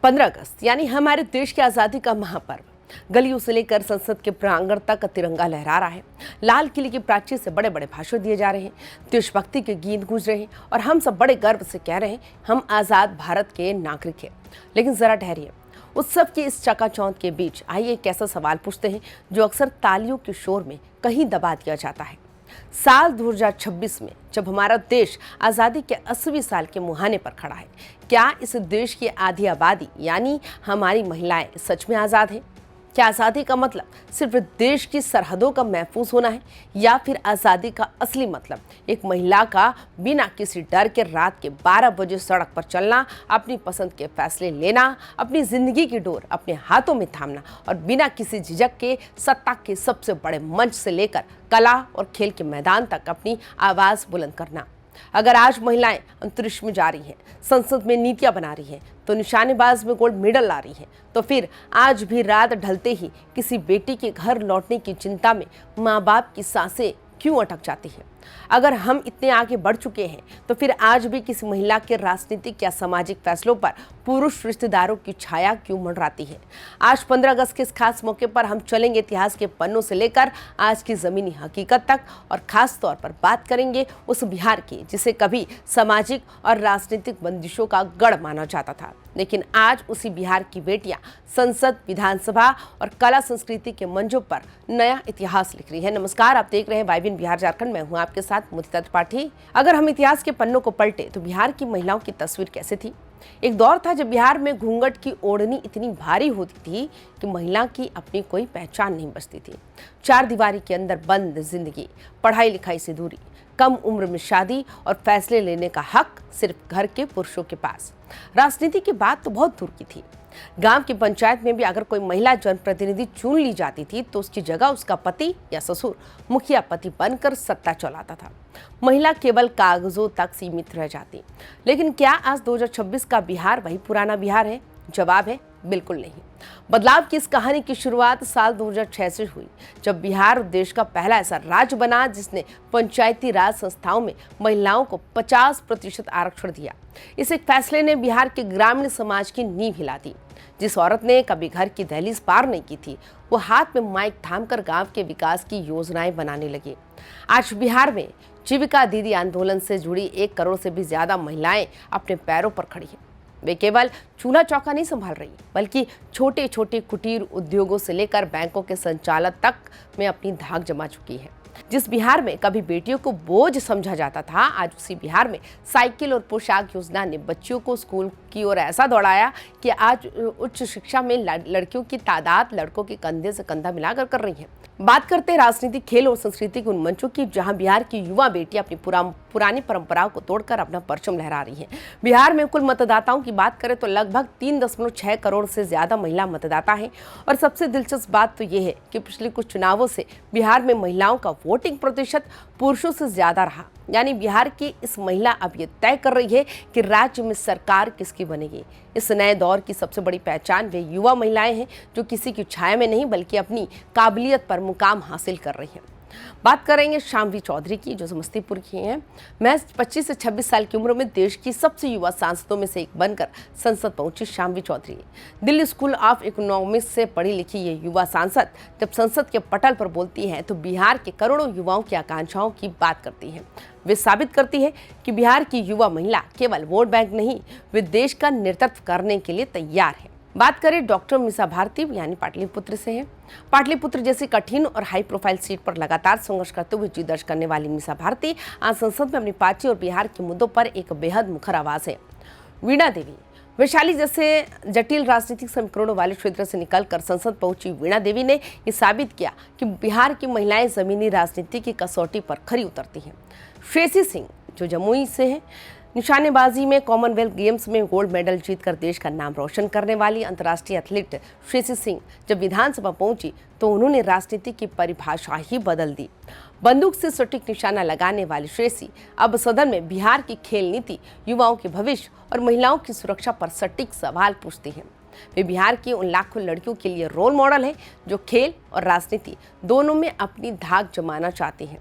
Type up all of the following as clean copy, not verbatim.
15 अगस्त यानी हमारे देश की आज़ादी का महापर्व गलियों से लेकर संसद के प्रांगण तक तिरंगा लहरा रहा है। लाल किले की प्राचीर से बड़े बड़े भाषण दिए जा रहे हैं, देशभक्ति के गीत गूंज रहे हैं और हम सब बड़े गर्व से कह रहे हैं हम आज़ाद भारत के नागरिक हैं। लेकिन जरा ठहरिए, उत्सव की इस चकाचौंध के बीच आइए एक ऐसा सवाल पूछते हैं जो अक्सर तालियों के शोर में कहीं दबा दिया जाता है। साल 2026 में जब हमारा देश आज़ादी के 80वें साल के मुहाने पर खड़ा है, क्या इस देश की आधी आबादी यानी हमारी महिलाएं सच में आज़ाद हैं? क्या आज़ादी का मतलब सिर्फ देश की सरहदों का महफूज होना है या फिर आज़ादी का असली मतलब एक महिला का बिना किसी डर के रात के 12 बजे सड़क पर चलना, अपनी पसंद के फैसले लेना, अपनी जिंदगी की डोर अपने हाथों में थामना और बिना किसी झिझक के सत्ता के सबसे बड़े मंच से लेकर कला और खेल के मैदान तक अपनी आवाज़ बुलंद करना? अगर आज महिलाएं अंतरिक्ष में जा रही हैं, संसद में नीतियां बना रही हैं, तो निशानेबाज में गोल्ड मेडल ला रही हैं, तो फिर आज भी रात ढलते ही किसी बेटी के घर लौटने की चिंता में माँ बाप की सांसें क्यों अटक जाती हैं? अगर हम इतने आगे बढ़ चुके हैं तो फिर आज भी किसी महिला के राजनीतिक या सामाजिक फैसलों पर पुरुष रिश्तेदारों की छाया क्यों मंडराती है? आज 15 अगस्त के इस खास मौके पर हम चलेंगे इतिहास के पन्नों से लेकर आज की जमीनी हकीकत तक और खास तौर पर बात करेंगे उस बिहार की जिसे कभी सामाजिक और राजनीतिक बंदिशों का गढ़ माना जाता था, लेकिन आज उसी बिहार की बेटियां संसद, विधानसभा और कला संस्कृति के मंचों पर नया इतिहास लिख रही है। नमस्कार, आप देख रहे हैं वाइबिन बिहार झारखंड। मैं हूं आपके साथ मुदिता त्रिपाठी। अगर हम इतिहास के पन्नों को पलटे तो बिहार की महिलाओं की तस्वीर कैसे थी? एक दौर था जब बिहार में घूंघट की ओढ़नी इतनी भारी होती थी कि महिला की अपनी कोई पहचान नहीं बचती थी। चार दीवारी के अंदर बंद जिंदगी, पढ़ाई लिखाई से दूरी, कम उम्र में शादी और फैसले लेने का हक सिर्फ घर के पुरुषों के पास। राजनीति की बात तो बहुत दूर की थी। गांव की पंचायत में भी अगर कोई महिला जनप्रतिनिधि चुन ली जाती थी तो उसकी जगह उसका पति या ससुर मुखिया पति बनकर सत्ता चलाता था। महिला केवल कागजों तक सीमित रह जाती। लेकिन क्या आज 2026 का बिहार वही पुराना बिहार है? जवाब है बिल्कुल नहीं। बदलाव की इस कहानी की शुरुआत साल 2006 से हुई, जब बिहार देश का पहला ऐसा राज्य बना जिसने पंचायती राज संस्थाओं में महिलाओं को 50% आरक्षण दिया। इस एक फैसले ने बिहार के ग्रामीण समाज की नींव हिला दी। जिस औरत ने कभी घर की दहलीज पार नहीं की थी, वो हाथ में माइक थामकर गांव के विकास की योजनाएं बनाने लगी। आज बिहार में जीविका दीदी आंदोलन से जुड़ी 1 करोड़ से भी ज्यादा महिलाएं अपने पैरों पर खड़ी हैं। वे केवल चूल्हा चौका नहीं संभाल रही, बल्कि छोटे छोटे कुटीर उद्योगों से लेकर बैंकों के संचालन तक में अपनी धाक जमा चुकी है। जिस बिहार में कभी बेटियों को बोझ समझा जाता था, आज उसी बिहार में साइकिल और पोशाक योजना ने बच्चियों को स्कूल की ओर ऐसा दौड़ाया कि आज उच्च शिक्षा में लड़कियों की तादाद लड़कों के कंधे से कंधा मिलाकर कर रही है। बात करते हैं राजनीतिक, खेल और संस्कृति के उन मंचों की जहां बिहार की युवा बेटियां अपनी पुरानी परंपराओं को तोड़कर अपना परचम लहरा रही हैं। बिहार में कुल मतदाताओं की बात करें तो लगभग 3.6 करोड़ से ज्यादा महिला मतदाता हैं और सबसे दिलचस्प बात तो ये है कि पिछले कुछ चुनावों से बिहार में महिलाओं का वोटिंग प्रतिशत पुरुषों से ज्यादा रहा। यानी बिहार की इस महिला अब ये तय कर रही है कि राज्य में सरकार किसकी बनेगी। इस नए दौर की सबसे बड़ी पहचान वे युवा महिलाएं हैं जो किसी की छाया में नहीं बल्कि अपनी काबिलियत पर मुकाम हासिल कर रही हैं। बात करेंगे शाम्वी चौधरी की, जो समस्तीपुर की हैं। महज 25 से 26 साल की उम्र में देश की सबसे युवा सांसदों में से एक बनकर संसद पहुंची Shamvi Chaudhary. Delhi School of Economics से पढ़ी लिखी ये युवा सांसद जब संसद के पटल पर बोलती हैं तो बिहार के करोड़ों युवाओं की आकांक्षाओं की बात करती हैं। वे साबित करती है कि बिहार की युवा महिला केवल वोट बैंक नहीं, वे देश का नेतृत्व करने के लिए तैयार है। बात करें डॉक्टर मीसा भारती यानी पाटलिपुत्र से हैं। पाटलिपुत्र जैसी कठिन और हाई प्रोफाइल सीट पर लगातार संघर्ष करते हुए जीत दर्ज करने वाली मीसा भारती आज संसद में अपनी पार्टी और बिहार के मुद्दों पर एक बेहद मुखर आवाज है। वीणा देवी, वैशाली जैसे जटिल राजनीतिक समीकरणों वाले क्षेत्र से निकलकर संसद पहुंची वीणा देवी ने ये साबित किया कि बिहार की महिलाएं जमीनी राजनीति की कसौटी पर खरी उतरती हैं। श्रेयसी सिंह, जो जमुई से हैं, निशानेबाजी में कॉमनवेल्थ गेम्स में गोल्ड मेडल जीतकर देश का नाम रोशन करने वाली अंतर्राष्ट्रीय एथलीट श्रेयसी सिंह जब विधानसभा पहुंची तो उन्होंने राजनीति की परिभाषा ही बदल दी। बंदूक से सटीक निशाना लगाने वाली श्रेयसी अब सदन में बिहार की खेल नीति, युवाओं के भविष्य और महिलाओं की सुरक्षा पर सटीक सवाल पूछती हैं। वे बिहार की उन लाखों लड़कियों के लिए रोल मॉडल हैं जो खेल और राजनीति दोनों में अपनी धाक जमाना चाहती हैं।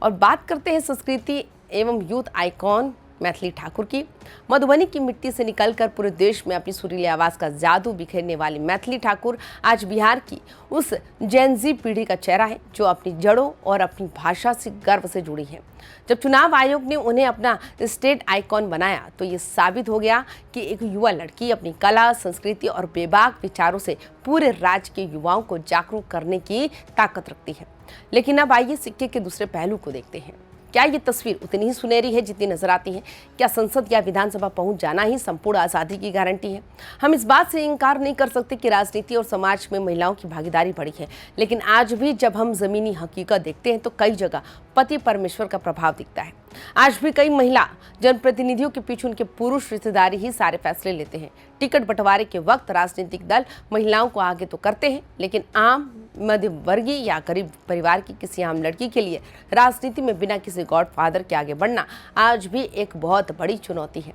और बात करते हैं संस्कृति एवं यूथ आइकॉन मैथिली ठाकुर की। मधुबनी की मिट्टी से निकलकर पूरे देश में अपनी सुरीली आवाज का जादू बिखेरने वाली मैथिली ठाकुर आज बिहार की उस जेन-ज़ी पीढ़ी का चेहरा है जो अपनी जड़ों और अपनी भाषा से गर्व से जुड़ी है। जब चुनाव आयोग ने उन्हें अपना स्टेट आइकॉन बनाया तो ये साबित हो गया कि एक युवा लड़की अपनी कला, संस्कृति और बेबाक विचारों से पूरे राज्य के युवाओं को जागरूक करने की ताकत रखती है। लेकिन अब आइए सिक्के के दूसरे पहलू को देखते हैं। क्या ये तस्वीर उतनी ही सुनहरी है जितनी नजर आती है? क्या संसद या विधानसभा पहुंच जाना ही संपूर्ण आज़ादी की गारंटी है? हम इस बात से इनकार नहीं कर सकते कि राजनीति और समाज में महिलाओं की भागीदारी बढ़ी है, लेकिन आज भी जब हम जमीनी हकीकत देखते हैं तो कई जगह पति परमेश्वर का प्रभाव दिखता है। आज भी कई महिला जनप्रतिनिधियों के पीछे उनके पुरुष रिश्तेदारी ही सारे फैसले लेते हैं। टिकट बंटवारे के वक्त राजनीतिक दल महिलाओं को आगे तो करते हैं, लेकिन आम मध्य वर्गीय या गरीब परिवार की किसी आम लड़की के लिए राजनीति में बिना किसी गॉडफादर के आगे बढ़ना आज भी एक बहुत बड़ी चुनौती है।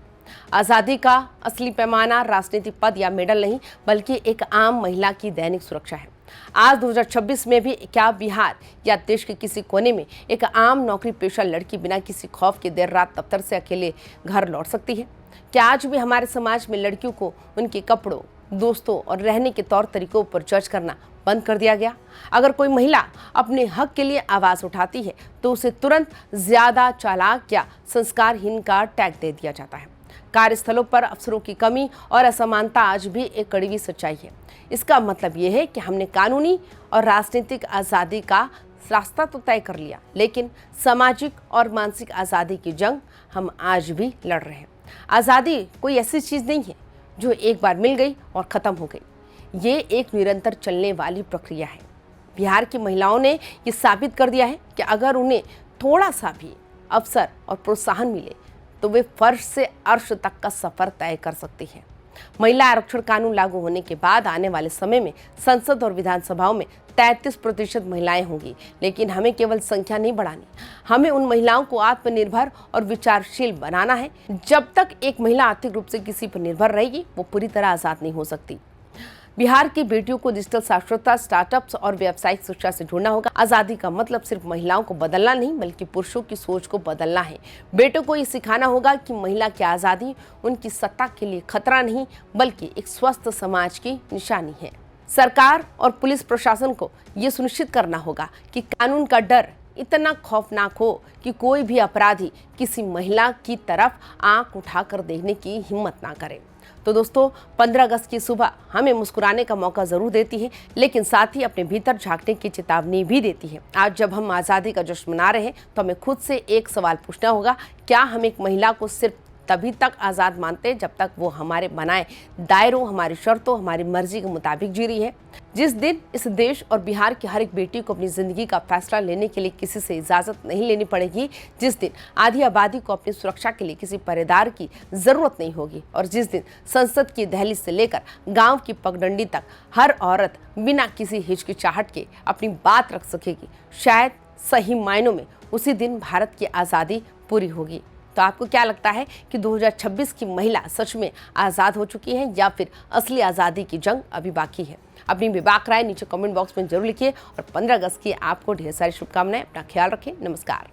आज़ादी का असली पैमाना राजनीतिक पद या मेडल नहीं, बल्कि एक आम महिला की दैनिक सुरक्षा है। आज 2026 में भी क्या बिहार या देश के किसी कोने में एक आम नौकरी पेशा लड़की बिना किसी खौफ के देर रात दफ्तर से अकेले घर लौट सकती है? क्या आज भी हमारे समाज में लड़कियों को उनके कपड़ों, दोस्तों और रहने के तौर तरीकों पर जज करना बंद कर दिया गया? अगर कोई महिला अपने हक के लिए आवाज उठाती है तो उसे तुरंत ज्यादा चालाक या संस्कारहीन का टैग दे दिया जाता है। कार्यस्थलों पर अफसरों की कमी और असमानता आज भी एक कड़वी सच्चाई है। इसका मतलब यह है कि हमने कानूनी और राजनीतिक आज़ादी का रास्ता तो तय कर लिया, लेकिन सामाजिक और मानसिक आज़ादी की जंग हम आज भी लड़ रहे हैं। आज़ादी कोई ऐसी चीज़ नहीं है जो एक बार मिल गई और ख़त्म हो गई। ये एक निरंतर चलने वाली प्रक्रिया है। बिहार की महिलाओं ने ये साबित कर दिया है कि अगर उन्हें थोड़ा सा भी अवसर और प्रोत्साहन मिले तो वे फर्श से अर्श तक का सफर तय कर सकती हैं। महिला आरक्षण कानून लागू होने के बाद आने वाले समय में संसद और विधानसभाओं में 33% महिलाएं होंगी, लेकिन हमें केवल संख्या नहीं बढ़ानी, हमें उन महिलाओं को आत्मनिर्भर और विचारशील बनाना है। जब तक एक महिला आर्थिक रूप से किसी पर निर्भर रहेगी, वो पूरी तरह आजाद नहीं हो सकती। बिहार की बेटियों को डिजिटल साक्षरता, स्टार्टअप्स और व्यावसायिक शिक्षा से जोड़ना होगा। आज़ादी का मतलब सिर्फ महिलाओं को बदलना नहीं, बल्कि पुरुषों की सोच को बदलना है। बेटों को ये सिखाना होगा कि महिला की आज़ादी उनकी सत्ता के लिए खतरा नहीं, बल्कि एक स्वस्थ समाज की निशानी है। सरकार और पुलिस प्रशासन को ये सुनिश्चित करना होगा कि कानून का डर इतना खौफनाक हो कि कोई भी अपराधी किसी महिला की तरफ आंख उठाकर देखने की हिम्मत ना करे। तो दोस्तों, 15 अगस्त की सुबह हमें मुस्कुराने का मौका जरूर देती है, लेकिन साथ ही अपने भीतर झांकने की चेतावनी भी देती है। आज जब हम आज़ादी का जश्न मना रहे हैं तो हमें खुद से एक सवाल पूछना होगा, क्या हम एक महिला को सिर्फ तभी तक आज़ाद मानते हैं जब तक वो हमारे बनाए दायरों, हमारी शर्तों, हमारी मर्जी के मुताबिक जी रही है? जिस दिन इस देश और बिहार की हर एक बेटी को अपनी ज़िंदगी का फैसला लेने के लिए किसी से इजाज़त नहीं लेनी पड़ेगी, जिस दिन आधी आबादी को अपनी सुरक्षा के लिए किसी पहरेदार की ज़रूरत नहीं होगी, और जिस दिन संसद की दहलीज से लेकर गाँव की पगडंडी तक हर औरत बिना किसी हिचकिचाहट के अपनी बात रख सकेगी, शायद सही मायनों में उसी दिन भारत की आज़ादी पूरी होगी। तो आपको क्या लगता है कि 2026 की महिला सच में आज़ाद हो चुकी है या फिर असली आज़ादी की जंग अभी बाकी है? अपनी बेबाक राय नीचे कमेंट बॉक्स में जरूर लिखिए और 15 अगस्त की आपको ढेर सारी शुभकामनाएं। अपना ख्याल रखें। नमस्कार।